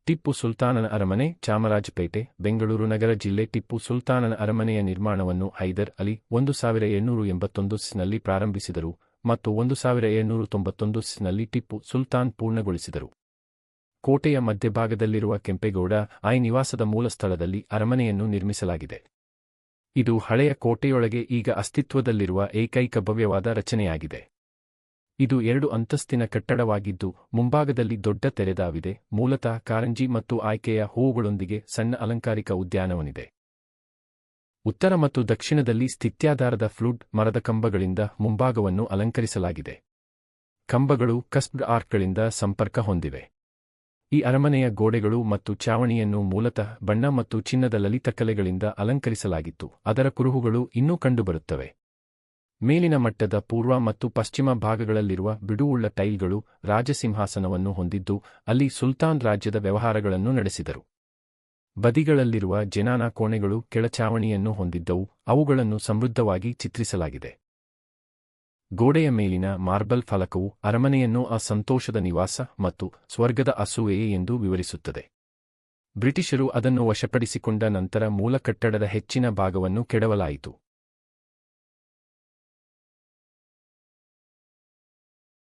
ಟಿಪ್ಪು ಸುಲ್ತಾನನ ಅರಮನೆ, ಚಾಮರಾಜಪೇಟೆ, ಬೆಂಗಳೂರು ನಗರ ಜಿಲ್ಲೆ. ಟಿಪ್ಪು ಸುಲ್ತಾನನ ಅರಮನೆಯ ನಿರ್ಮಾಣವನ್ನು ಹೈದರ್ ಅಲಿ 1781ನಲ್ಲಿ ಪ್ರಾರಂಭಿಸಿದರು ಮತ್ತು 1791ನಲ್ಲಿ ಟಿಪ್ಪು ಸುಲ್ತಾನ್ ಪೂರ್ಣಗೊಳಿಸಿದರು. ಕೋಟೆಯ ಮಧ್ಯಭಾಗದಲ್ಲಿರುವ ಕೆಂಪೇಗೌಡ ಐ ನಿವಾಸದ ಮೂಲ ಸ್ಥಳದಲ್ಲಿ ಅರಮನೆಯನ್ನು ನಿರ್ಮಿಸಲಾಗಿದೆ. ಇದು ಹಳೆಯ ಕೋಟೆಯೊಳಗೆ ಈಗ ಅಸ್ತಿತ್ವದಲ್ಲಿರುವ ಏಕೈಕ ಭವ್ಯವಾದ ರಚನೆಯಾಗಿದೆ. ಇದು 2 ಅಂತಸ್ತಿನ ಕಟ್ಟಡವಾಗಿದ್ದು, ಮುಂಭಾಗದಲ್ಲಿ ದೊಡ್ಡ ತೆರೆದಾವಿದೆ, ಮೂಲತಃ ಕಾರಂಜಿ ಮತ್ತು ಆಯ್ಕೆಯ ಹೂವುಗಳೊಂದಿಗೆ ಸಣ್ಣ ಅಲಂಕಾರಿಕ ಉದ್ಯಾನವನಿದೆ. ಉತ್ತರ ಮತ್ತು ದಕ್ಷಿಣದಲ್ಲಿ ಸ್ಥಿತ್ಯಾಧಾರದ ಫ್ಲೂಡ್ ಮರದ ಕಂಬಗಳಿಂದ ಮುಂಭಾಗವನ್ನು ಅಲಂಕರಿಸಲಾಗಿದೆ. ಕಂಬಗಳು ಕಸ್ಬ್ಡ್ ಆರ್ಕ್ಗಳಿಂದ ಸಂಪರ್ಕ ಹೊಂದಿವೆ. ಈ ಅರಮನೆಯ ಗೋಡೆಗಳು ಮತ್ತು ಚಾವಣಿಯನ್ನು ಮೂಲತಃ ಬಣ್ಣ ಮತ್ತು ಚಿನ್ನದ ಲಲಿತ ಕಲೆಗಳಿಂದ ಅಲಂಕರಿಸಲಾಗಿತ್ತು. ಅದರ ಕುರುಹುಗಳು ಇನ್ನೂ ಕಂಡುಬರುತ್ತವೆ. ಮೇಲಿನ ಮಟ್ಟದ ಪೂರ್ವ ಮತ್ತು ಪಶ್ಚಿಮ ಭಾಗಗಳಲ್ಲಿರುವ ಬಿಡುವುಳ್ಳ ಟೈಲ್ಗಳು ರಾಜಸಿಂಹಾಸನವನ್ನು ಹೊಂದಿದ್ದು, ಅಲ್ಲಿ ಸುಲ್ತಾನ್ ರಾಜ್ಯದ ವ್ಯವಹಾರಗಳನ್ನು ನಡೆಸಿದರು. ಬದಿಗಳಲ್ಲಿರುವ ಜನಾನ ಕೋಣೆಗಳು ಕೆಳಚಾವಣಿಯನ್ನು ಹೊಂದಿದ್ದವು, ಅವುಗಳನ್ನು ಸಮೃದ್ಧವಾಗಿ ಚಿತ್ರಿಸಲಾಗಿದೆ. ಗೋಡೆಯ ಮೇಲಿನ ಮಾರ್ಬಲ್ ಫಲಕವು ಅರಮನೆಯನ್ನು ಸಂತೋಷದ ನಿವಾಸ ಮತ್ತು ಸ್ವರ್ಗದ ಅಸೂಯೆ ಎಂದು ವಿವರಿಸುತ್ತದೆ. ಬ್ರಿಟಿಷರು ಅದನ್ನು ವಶಪಡಿಸಿಕೊಂಡ ನಂತರ ಮೂಲ ಕಟ್ಟಡದ ಹೆಚ್ಚಿನ ಭಾಗವನ್ನು ಕೆಡವಲಾಯಿತು.